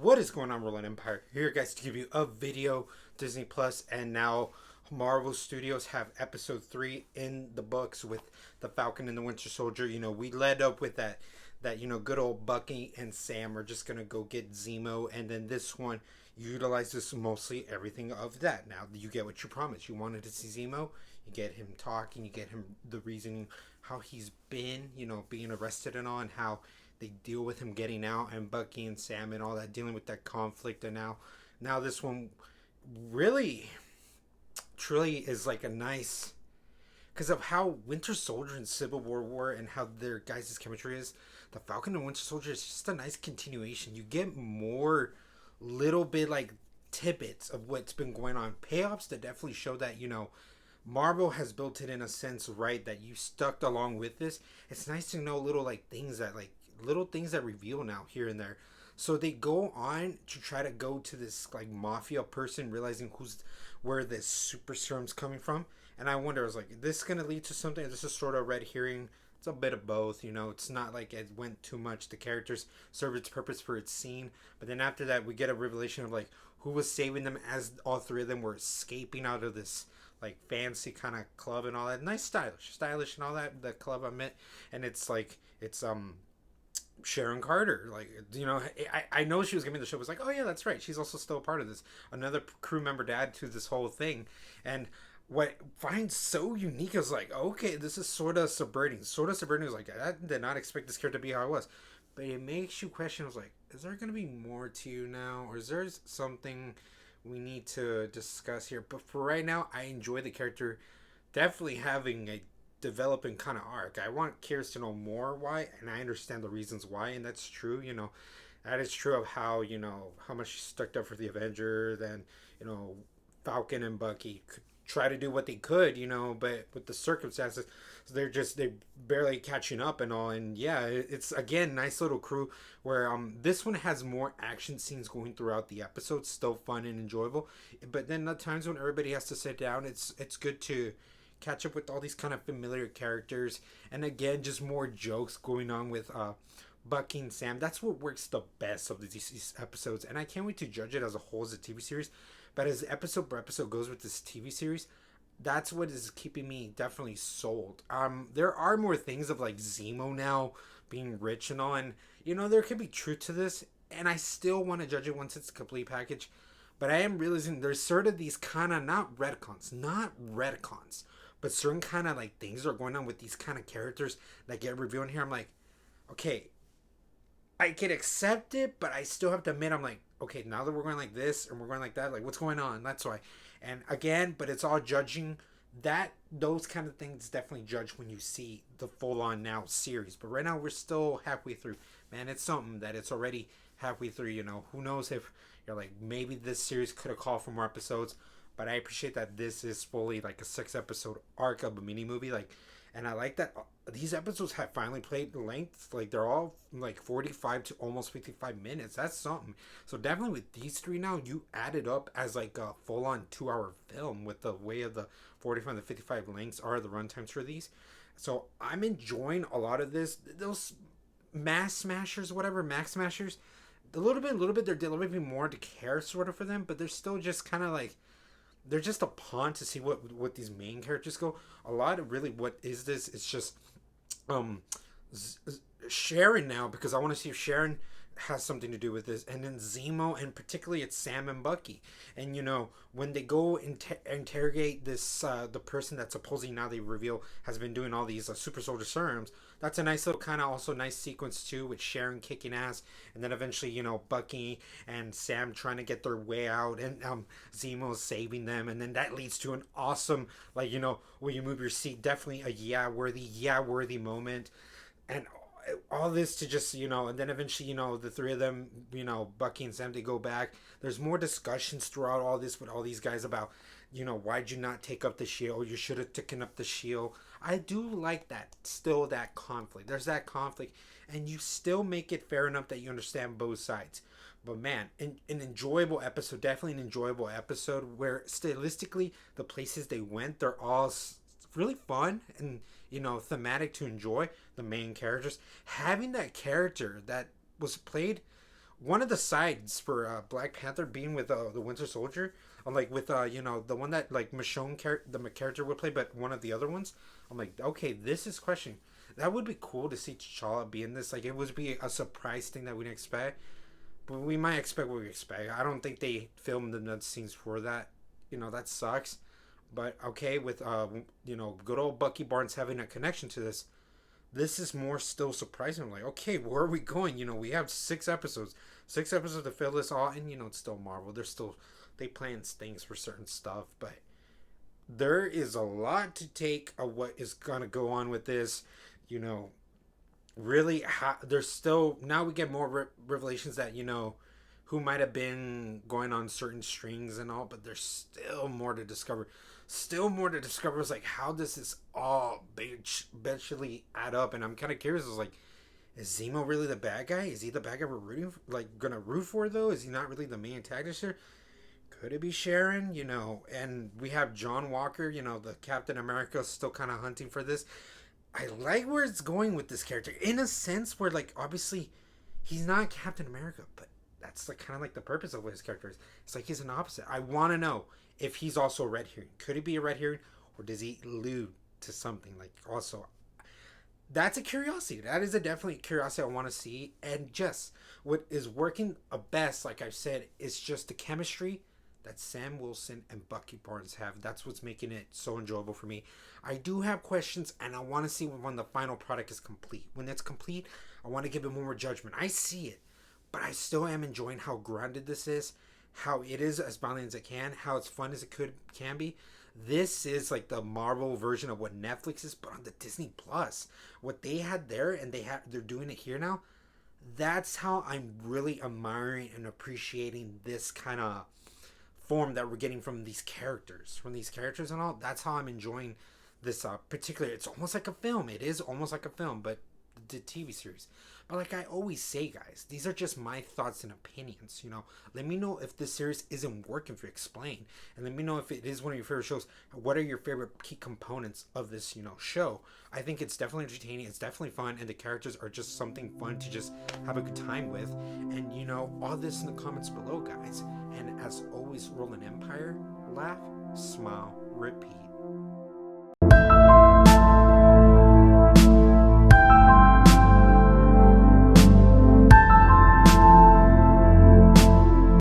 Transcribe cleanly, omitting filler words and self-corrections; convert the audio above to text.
What is going on, Roland Empire? Here, guys, to give you a video. Disney Plus and now Marvel Studios have episode 3 in the books with the Falcon and the Winter Soldier. We led up with that good old Bucky and Sam are just gonna go get Zemo, and then this one utilizes mostly everything of that. Now you get what you promised. You wanted to see Zemo. You get him talking. You get him the reasoning how he's been, being arrested and all, and how they deal with him getting out, and Bucky and Sam and all that, dealing with that conflict. And now this one really truly is like a nice, because of how Winter Soldier and Civil War were and how their guys' chemistry is. The Falcon and Winter Soldier is just a nice continuation. You get more little bit like tidbits of what's been going on, payoffs that definitely show that Marvel has built it in a sense, right, that you stuck along with this. It's nice to know little little things that reveal now here and there. So they go on to try to go to this like mafia person, realizing where this super serum's coming from. And I wonder, I was like, is this gonna lead to something? This is sort of red herring. It's a bit of both, It's not like it went too much. The characters serve its purpose for its scene, but then after that, we get a revelation of like who was saving them as all three of them were escaping out of this like fancy kind of club and all that. Nice, stylish and all that. The club I'm at, and it's Sharon Carter. Like, I know she was giving the show. It was like, oh yeah, that's right. She's also still a part of this. Another crew member to add to this whole thing. And what I find so unique is like, okay, this is sort of subverting. Was like, I did not expect this character to be how it was. But it makes you question, I was like, is there going to be more to you now? Or is there something we need to discuss here? But for right now, I enjoy the character definitely having a developing kind of arc. I want Kiers to know more why, and I understand the reasons why, and that's true. That is true of how how much she stuck up for the Avenger. Then Falcon and Bucky could try to do what they could, but with the circumstances, they're barely catching up and all. And yeah, it's again nice little crew where this one has more action scenes going throughout the episode, still fun and enjoyable. But then the times when everybody has to sit down, it's good to catch up with all these kind of familiar characters, and again just more jokes going on with Bucky and Sam. That's what works the best of these episodes, and I can't wait to judge it as a whole as a TV series. But as episode per episode goes with this TV series, that's what is keeping me definitely sold. There are more things of like Zemo now being rich and all, and there could be truth to this, and I still want to judge it once it's a complete package. But I am realizing there's sort of these kind of not retcons, but certain kind of like things are going on with these kind of characters that get revealed in here. I'm like, okay, I can accept it, but I still have to admit, I'm like, okay, now that we're going like this and we're going like that, like what's going on? That's why. And again, but it's all judging. Those kind of things definitely judge when you see the full on now series. But right now we're still halfway through. Man, it's something that it's already halfway through. Who knows if you're like, maybe this series could have called for more episodes. But I appreciate that this is fully like a 6 episode arc of a mini movie. Like, and I like that these episodes have finally played the length. Like they're all like 45 to almost 55 minutes. That's something. So definitely with these 3 now, you add it up as like a full on 2-hour film with the way of the 45 to 55 lengths are the runtimes for these. So I'm enjoying a lot of this. Those mass smashers, whatever, max smashers, a little bit, they're delivering more to care sort of for them, but they're still just kind of like, they're just a pawn to see what these main characters go. A lot of really what is this? It's just Sharon now, because I want to see if Sharon has something to do with this, and then Zemo, and particularly it's Sam and Bucky. And when they go interrogate this the person that supposedly now they reveal has been doing all these super soldier serums. That's a nice little kind of also nice sequence too, with Sharon kicking ass, and then eventually Bucky and Sam trying to get their way out, and Zemo saving them, and then that leads to an awesome like where you move your seat, definitely a yeah worthy moment. And all this to just and then eventually the 3 of them, Bucky and Sam, they go back. There's more discussions throughout all this with all these guys about why'd you not take up the shield, you should have taken up the shield. I do like that, still that conflict, there's that conflict, and you still make it fair enough that you understand both sides. But man, an enjoyable episode, definitely an enjoyable episode where stylistically the places they went, they're all really fun and thematic to enjoy. The main characters, having that character that was played one of the sides for Black Panther being with the Winter Soldier, I'm like with you know, the one that like Michonne the character would play, but one of the other ones. I'm like, okay, this is questioning. That would be cool to see T'Challa be in this. Like, it would be a surprise thing that we didn't expect, but we might expect what we expect. I don't think they filmed the nut scenes for that. You know, that sucks. But okay, with you know, good old Bucky Barnes having a connection to this, this is more still surprising. I'm like, okay, where are we going? You know, we have 6 episodes, 6 episodes to fill this all, and you know, it's still Marvel. They're still they plan things for certain stuff, but there is a lot to take of what is gonna go on with this. You know, really, there's still now we get more revelations that you know who might have been going on certain strings and all, but there's still more to discover. Still more to discover is like how does this all eventually add up? And I'm kind of curious. Is like, is Zemo really the bad guy? Is he the bad guy we're rooting for, like gonna root for though? Is he not really the main antagonist here? Could it be Sharon? You know, and we have John Walker. You know, the Captain America still kind of hunting for this. I like where it's going with this character in a sense where like obviously he's not Captain America, but that's like kind of like the purpose of what his character is. It's like he's an opposite. I want to know if he's also a red herring. Could he be a red herring, or does he allude to something like also? That's a curiosity. That is a definitely curiosity I want to see. And just what is working best, like I've said, is just the chemistry that Sam Wilson and Bucky Barnes have. That's what's making it so enjoyable for me. I do have questions, and I want to see when the final product is complete. When it's complete, I want to give it more judgment. I see it, but I still am enjoying how grounded this is, how it is as balanced as it can, how it's fun as it can be. This is like the Marvel version of what Netflix is, but on the Disney Plus. What they had there, and they're doing it here now. That's how I'm really admiring and appreciating this kind of form that we're getting from these characters, and all. That's how I'm enjoying this particular. It's almost like a film. It is almost like a film, but the TV series. But like I always say, guys, these are just my thoughts and opinions. You know, let me know if this series isn't working for you. Explain, and let me know if it is one of your favorite shows. What are your favorite key components of this, you know, show? I think it's definitely entertaining. It's definitely fun, and the characters are just something fun to just have a good time with. And you know, all this in the comments below, guys. And as always, roll an empire, laugh, smile, repeat.